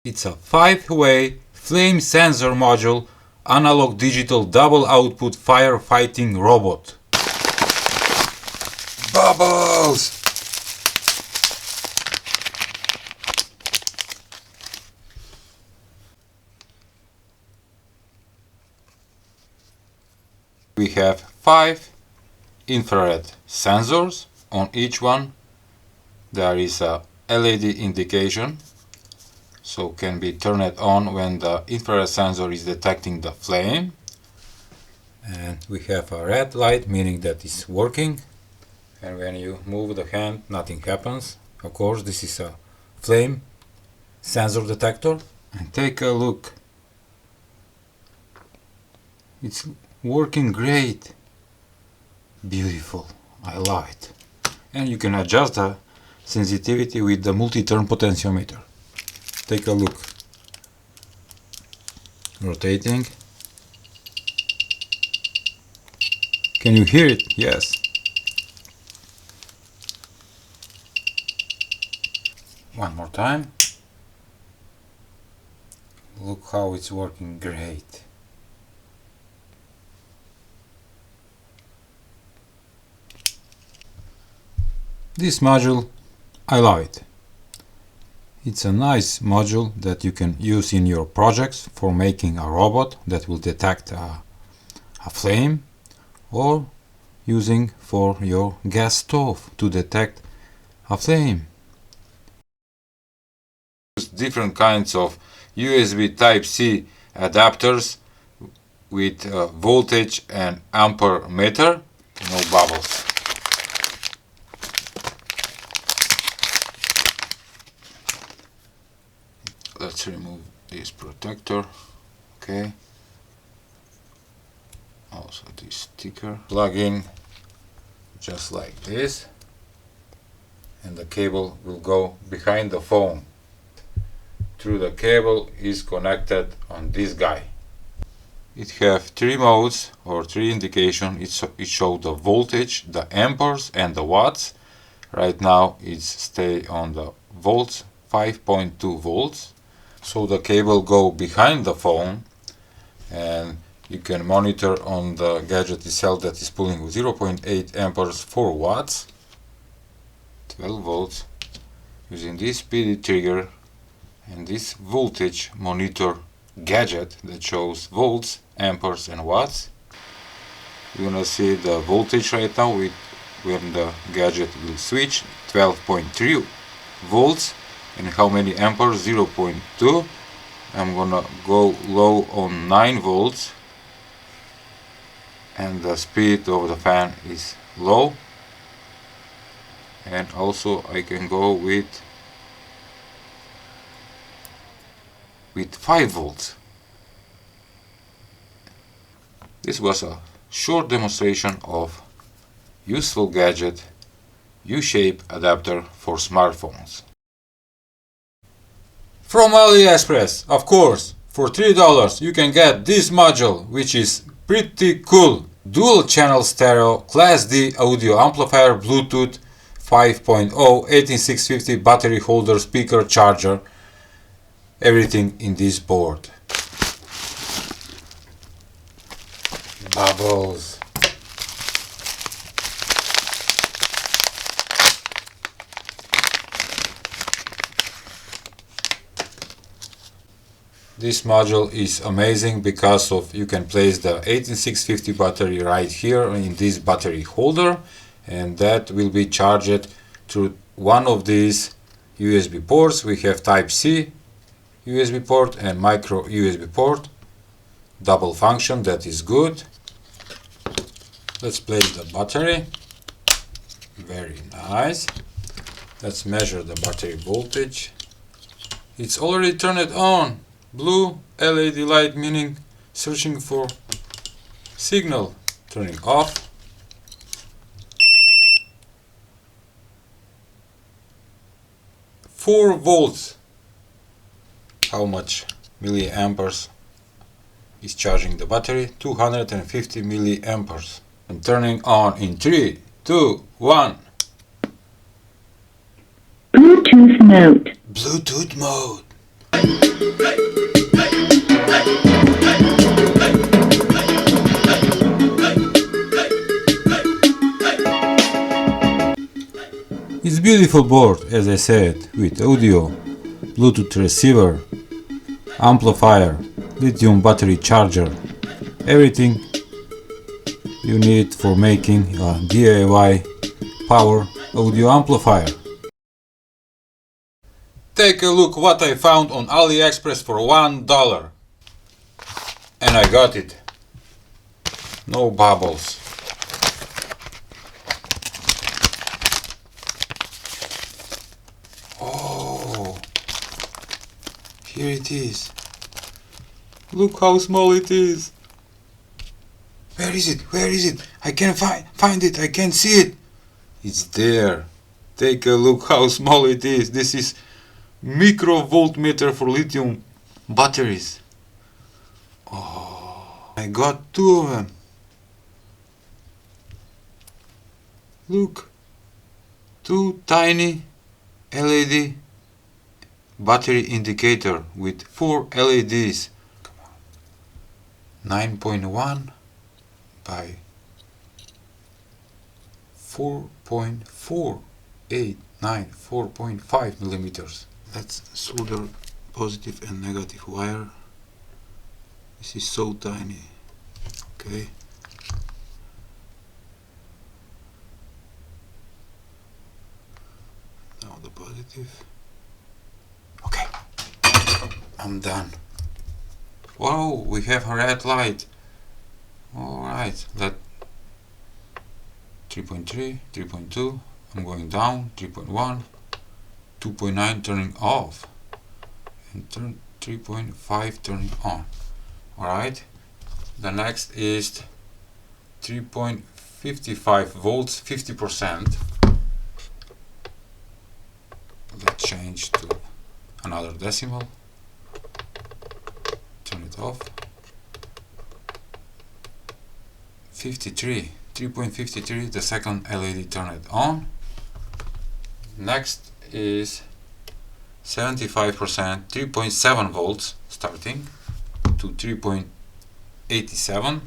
It's a 5-way flame sensor module, analog digital double output firefighting robot. Bubbles! We have 5 infrared sensors. On each one there is a LED indication, so can be turned on when the infrared sensor is detecting the flame. And we have a red light, meaning that it's working, and when you move the hand nothing happens. Of course, this is a flame sensor detector. And take a look, it's working great. Beautiful, I love it. And you can adjust the sensitivity with the multi-turn potentiometer. Take a look. Rotating. Can you hear it? Yes. One more time. Look how it's working great. This module, I love it. It's a nice module that you can use in your projects for making a robot that will detect a flame, or using for your gas stove to detect a flame. Different kinds of USB Type-C adapters with voltage and ammeter. No bubbles. Let's remove this protector. Okay. Also this sticker. Plug in just like this, and the cable will go behind the phone. Through the cable is connected on this guy. It have 3 modes or 3 indications. It shows the voltage, the amperes and the watts. Right now it's stay on the volts, 5.2 volts. So the cable go behind the phone, and you can monitor on the gadget itself that is pulling 0.8 amperes, 4 watts, 12 volts, using this PD trigger and this voltage monitor gadget that shows volts, amperes and watts. You're gonna see the voltage right now when the gadget will switch, 12.3 volts. And how many amperes? 0.2. I'm gonna go low on 9 volts, and the speed of the fan is low. And also I can go with 5 volts. This was a short demonstration of useful gadget U-shape adapter for smartphones. From Aliexpress, of course, for $3 you can get this module, which is pretty cool. Dual channel stereo Class D audio amplifier, Bluetooth 5.0, 18650 battery holder, speaker, charger, everything in this board. Bubbles. This module is amazing because of you can place the 18650 battery right here in this battery holder, and that will be charged through one of these USB ports. We have Type-C USB port and micro USB port, double function, that is good. Let's place the battery. Very nice. Let's measure the battery voltage. It's already turned on. Blue LED light, meaning searching for signal. Turning off. $4 volts. How much milliamperes is charging the battery? 250 milliamperes. And turning on in 3, 2, 1. Bluetooth mode. Bluetooth mode. It's a beautiful board, as I said, with audio, Bluetooth receiver, amplifier, lithium battery charger, everything you need for making a DIY power audio amplifier. Take a look what I found on Aliexpress for $1. And I got it. No bubbles. Oh, here it is. Look how small it is. Where is it? Where is it? I can't find it. I can't see it. It's there. Take a look how small it is. This is micro voltmeter for lithium batteries. Oh, I got two of them. Look, two tiny LED battery indicator with 4 LEDs. 9.1 by 4.5 millimeters. Let's solder positive and negative wire. This is so tiny. Okay. Now the positive. Okay. I'm done. Wow, we have a red light. Alright, that 3.3, 3.2, I'm going down, 3.1, 2.9 turning off, and 3.5 turning on. Alright, the next is 3.55 volts, 50%. Let's change to another decimal, turn it off. 53, 3.53, the second LED turn it on. Next is 75%, 3.7 volts starting to 3.87.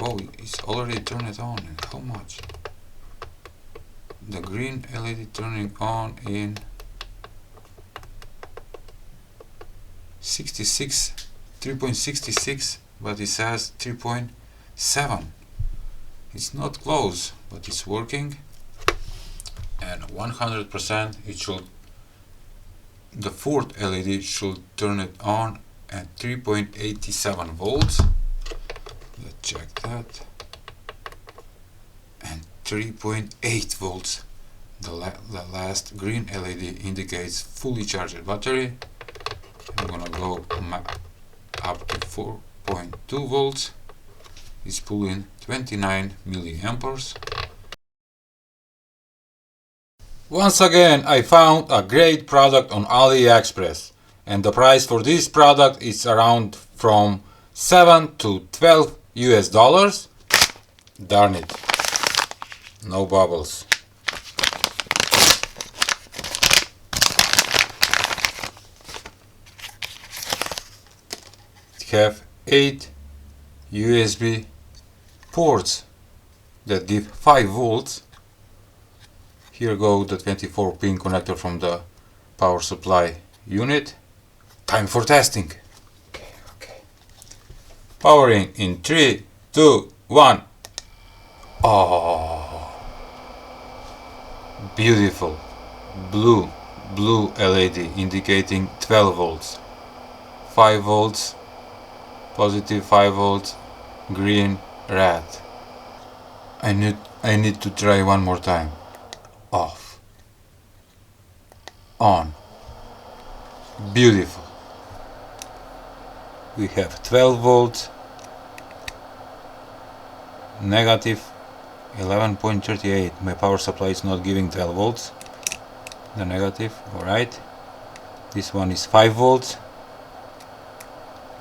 Oh, it's already turned it on. And how much? The green LED turning on in 66, 3.66, but it says 3.7. It's not close, but it's working. And 100% it should, the fourth LED should turn it on at 3.87 volts. Let's check that. And 3.8 volts. The last green LED indicates fully charged battery. I'm gonna go up to 4.2 volts. It's pulling 29 milliamperes. Once again, I found a great product on Aliexpress, and the price for this product is around from 7 to 12 US dollars. Darn it, no bubbles. It have 8 USB ports that give 5 volts. Here go the 24-pin connector from the power supply unit. Time for testing. Okay. Powering in 3, 2, 1. Oh, beautiful blue LED indicating 12 volts. 5 volts, positive 5 volts, green, red. I need to try one more time. Off, on, beautiful. We have 12 volts, negative 11.38. My power supply is not giving 12 volts, the negative. Alright, this one is 5 volts,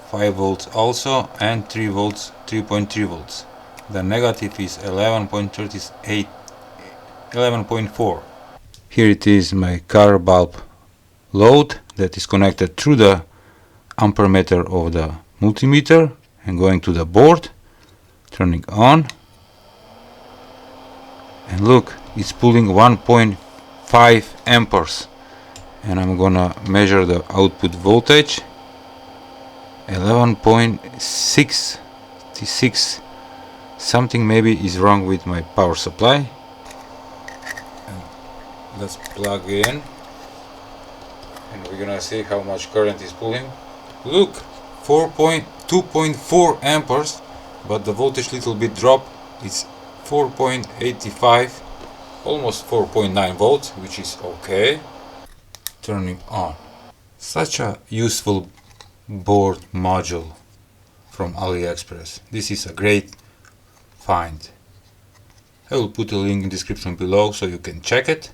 5 volts also, and 3 volts, 3.3 volts. The negative is 11.38, 11.4. Here it is, my car bulb load that is connected through the ammeter of the multimeter and going to the board, turning on, and look, it's pulling 1.5 amperes, and I'm gonna measure the output voltage, 11.66. Something maybe is wrong with my power supply. And let's plug in, and we're gonna see how much current is pulling. Look, 2.4 amperes, but the voltage little bit drop. It's 4.85, almost 4.9 volts, which is okay. Turning on. Such a useful board module from Aliexpress. This is a great find. I will put a link in the description below so you can check it.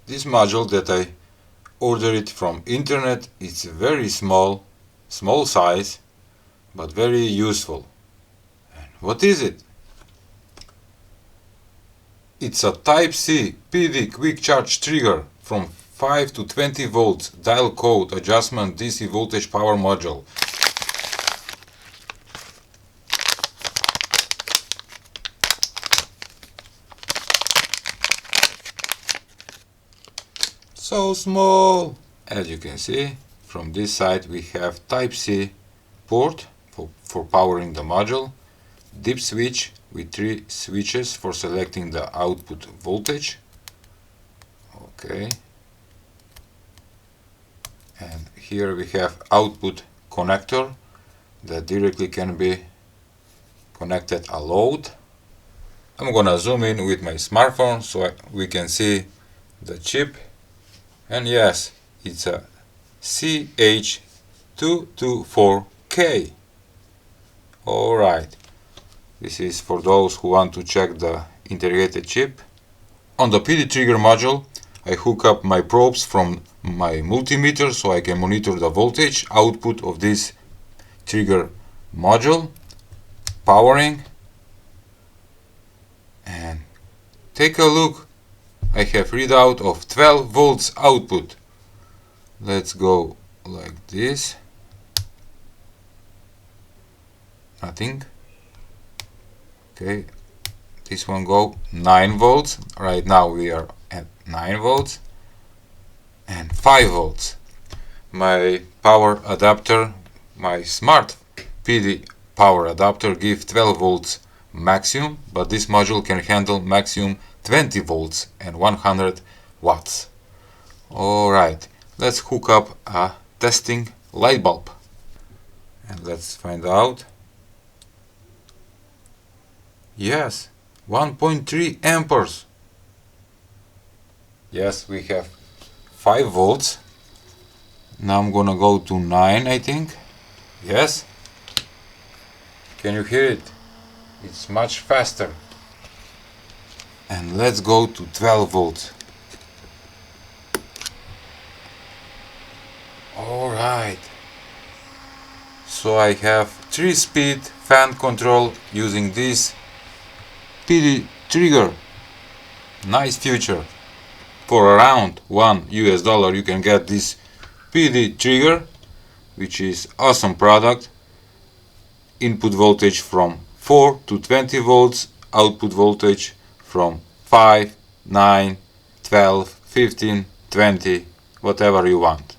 This module that I ordered it from internet, it's very small size, but very useful. And what is it? It's a Type-C PD quick charge trigger from 5 to 20 volts dial code adjustment DC voltage power module. So small! As you can see, from this side we have Type-C port for powering the module, dip switch with 3 switches for selecting the output voltage. Okay. And here we have output connector that directly can be connected a load. I'm gonna zoom in with my smartphone so we can see the chip. And yes, it's a XH-A153 Alright, this is for those who want to check the integrated chip. On the PD trigger module, I hook up my probes from my multimeter so I can monitor the voltage output of this trigger module. Powering, and take a look. I have readout of 12 volts output. Let's go like this. Nothing. Okay, this one go 9 volts. Right now we are at 9 volts and 5 volts. My power adapter, my smart PD power adapter give 12 volts maximum, but this module can handle maximum 20 volts and 100 watts. Alright, let's hook up a testing light bulb and let's find out. Yes, 1.3 amperes. Yes, we have 5 volts. Now I'm gonna go to 9, I think. Yes. Can you hear it? It's much faster. And let's go to 12 volts. Alright. So I have 3-speed fan control using this PD trigger. Nice feature. For around $1 you can get this PD trigger, which is awesome product. Input voltage from 4 to 20 volts, output voltage from 5, 9, 12, 15, 20, whatever you want.